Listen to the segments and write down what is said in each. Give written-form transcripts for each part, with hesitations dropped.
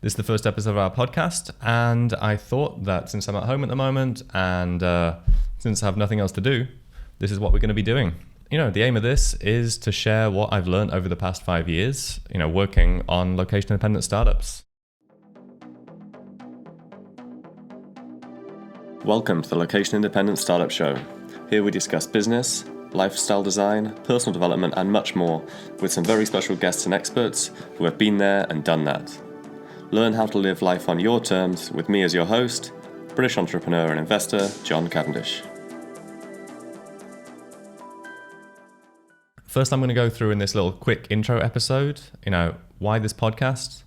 This is the first episode of our podcast, and I thought that since I'm at home at the moment and since I have nothing else to do, this is what we're going to be doing. The aim of this is to share what I've learned over the past 5 years, working on location-independent startups. Welcome to the Location Independent Startup Show. Here we discuss business, lifestyle design, personal development, and much more with some very special guests and experts who have been there and done that. Learn how to live life on your terms with me as your host, British entrepreneur and investor, John Cavendish. First, I'm going to go through in this little quick intro episode, why this podcast,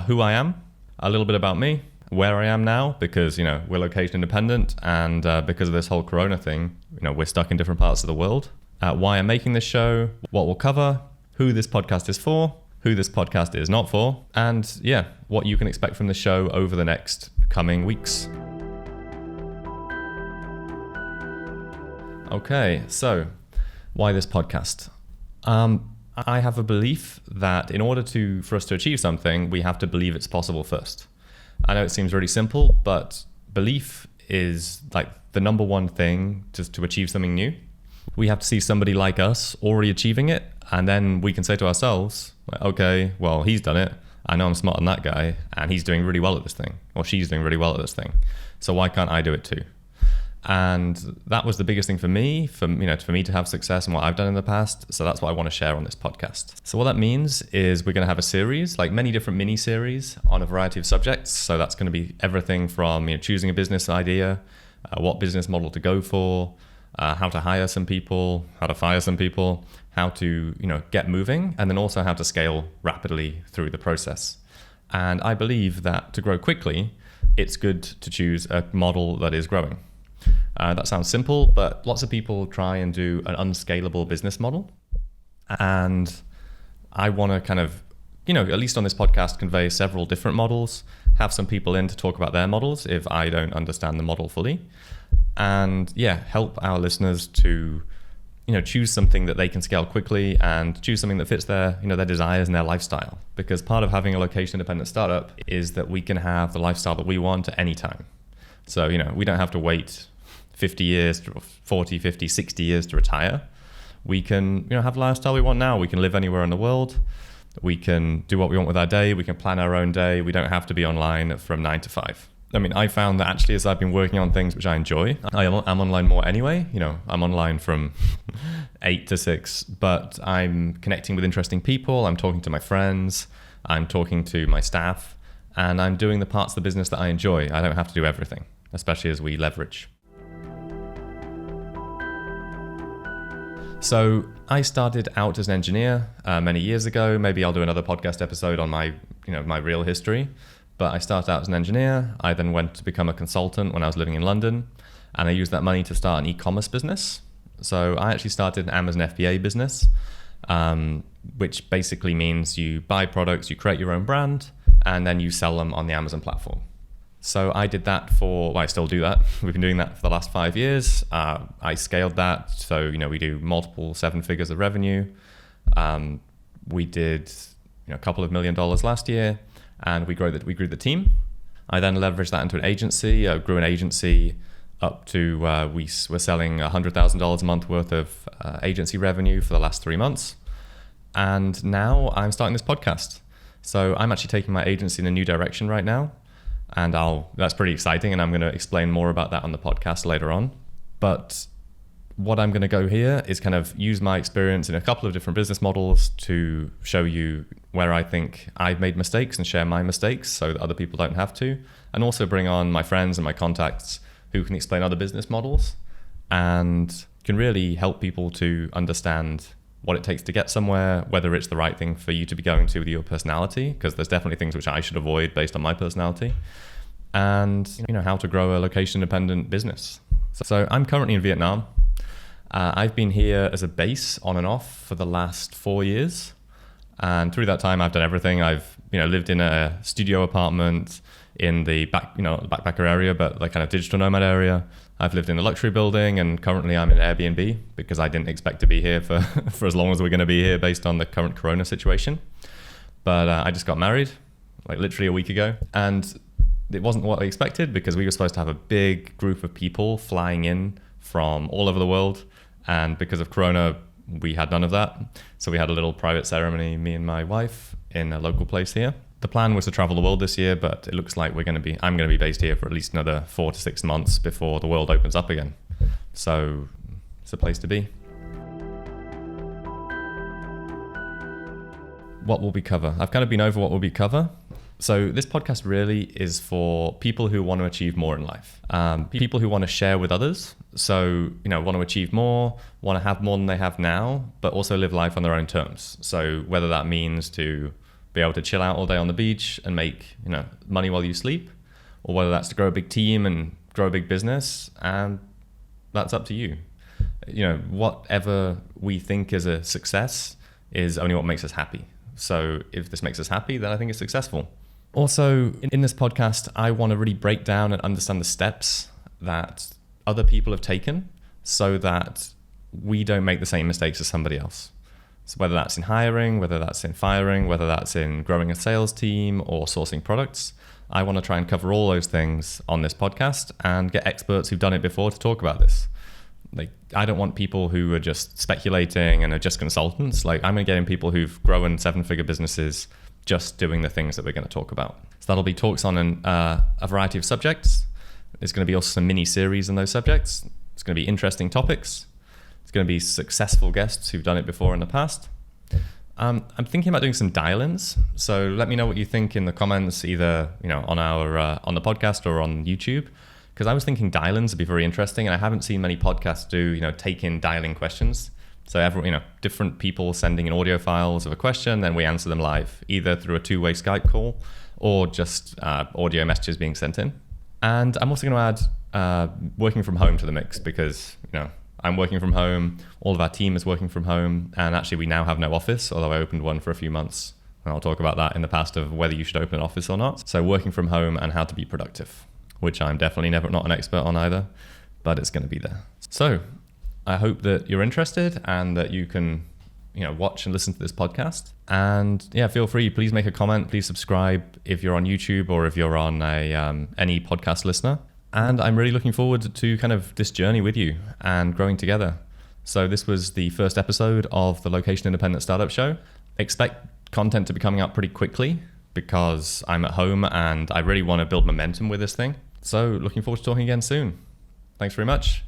who I am, a little bit about me, where I am now, because, we're location independent and because of this whole Corona thing, we're stuck in different parts of the world. Why I'm making this show, what we'll cover, who this podcast is for, who this podcast is not for, and what you can expect from the show over the next coming weeks. Okay, so why this podcast? I have a belief that in order for us to achieve something, we have to believe it's possible first. I know it seems really simple, but belief is like the number one thing to achieve something new. We have to see somebody like us already achieving it, and then we can say to ourselves, okay, well, he's done it. I know I'm smarter than that guy, and he's doing really well at this thing, or she's doing really well at this thing. So why can't I do it too? And that was the biggest thing for me, for me to have success in what I've done in the past. So that's what I want to share on this podcast. So what that means is we're going to have a series, like many different mini series on a variety of subjects. So that's going to be everything from choosing a business idea, what business model to go for, how to hire some people, how to fire some people, how to get moving, and then also how to scale rapidly through the process. And I believe that to grow quickly, it's good to choose a model that is growing. That sounds simple, but lots of people try and do an unscalable business model. And I want to kind of, at least on this podcast, convey several different models, have some people in to talk about their models if I don't understand the model fully. And help our listeners to, choose something that they can scale quickly and choose something that fits their desires and their lifestyle. Because part of having a location-independent startup is that we can have the lifestyle that we want at any time. So, we don't have to wait 50 years, 40, 50, 60 years to retire. We can, have the lifestyle we want now. We can live anywhere in the world. We can do what we want with our day. We can plan our own day. We don't have to be online from 9 to 5. I found that actually as I've been working on things which I enjoy, I'm online more anyway. I'm online from 8 to 6, but I'm connecting with interesting people. I'm talking to my friends. I'm talking to my staff. And I'm doing the parts of the business that I enjoy. I don't have to do everything, especially as we leverage. So I started out as an engineer many years ago. Maybe I'll do another podcast episode on my real history. But I started out as an engineer. I then went to become a consultant when I was living in London. And I used that money to start an e-commerce business. So I actually started an Amazon FBA business, which basically means you buy products, you create your own brand, and then you sell them on the Amazon platform. So I did that I still do that. We've been doing that for the last 5 years. I scaled that. So, we do multiple 7 figures of revenue. We did a couple of $1 million last year, and we grew the team. I then leveraged that into an agency. I grew an agency up to, we were selling $100,000 a month worth of agency revenue for the last 3 months. And now I'm starting this podcast. So I'm actually taking my agency in a new direction right now. And that's pretty exciting. And I'm going to explain more about that on the podcast later on. But what I'm going to go here is kind of use my experience in a couple of different business models to show you where I think I've made mistakes and share my mistakes so that other people don't have to. And also bring on my friends and my contacts who can explain other business models and can really help people to understand what it takes to get somewhere, whether it's the right thing for you to be going to with your personality, because there's definitely things which I should avoid based on my personality, and how to grow a location-independent business. So I'm currently in Vietnam. I've been here as a base on and off for the last 4 years, and through that time I've done everything. I've lived in a studio apartment in the backpacker area, but like kind of digital nomad area. I've lived in a luxury building, and currently I'm in Airbnb because I didn't expect to be here for as long as we're going to be here based on the current Corona situation. But I just got married. like literally a week ago. And it wasn't what we expected because we were supposed to have a big group of people flying in from all over the world. And because of Corona, we had none of that. So we had a little private ceremony, me and my wife, in a local place here. The plan was to travel the world this year, but it looks like I'm going to be based here for at least another 4 to 6 months before the world opens up again. So it's a place to be. What will we cover? I've kind of been over what will we cover. So this podcast really is for people who want to achieve more in life, people who want to share with others. So, want to achieve more, want to have more than they have now, but also live life on their own terms. So whether that means to be able to chill out all day on the beach and make, money while you sleep, or whether that's to grow a big team and grow a big business, and that's up to you. Whatever we think is a success is only what makes us happy. So if this makes us happy, then I think it's successful. Also, in this podcast, I want to really break down and understand the steps that other people have taken so that we don't make the same mistakes as somebody else. So whether that's in hiring, whether that's in firing, whether that's in growing a sales team or sourcing products, I want to try and cover all those things on this podcast and get experts who've done it before to talk about this. I don't want people who are just speculating and are just consultants. I'm going to get in people who've grown 7-figure businesses just doing the things that we're going to talk about. So that'll be talks on a variety of subjects. There's going to be also some mini series on those subjects. It's going to be interesting topics. It's going to be successful guests who've done it before in the past. I'm thinking about doing some dial-ins. So let me know what you think in the comments, either on on the podcast or on YouTube. Because I was thinking dial-ins would be very interesting, and I haven't seen many podcasts do, take in dial-in questions. So everyone, different people sending in audio files of a question, then we answer them live, either through a 2-way Skype call or just audio messages being sent in. And I'm also going to add working from home to the mix because, I'm working from home, all of our team is working from home, and actually we now have no office, although I opened one for a few months. And I'll talk about that in the past of whether you should open an office or not. So working from home and how to be productive, which I'm definitely not an expert on either, but it's going to be there. So I hope that you're interested and that you can, watch and listen to this podcast. And yeah, feel free, please make a comment, please subscribe if you're on YouTube or if you're on any podcast listener. And I'm really looking forward to kind of this journey with you and growing together. So this was the first episode of the Location Independent Startup Show. Expect content to be coming out pretty quickly because I'm at home and I really want to build momentum with this thing. So looking forward to talking again soon. Thanks very much.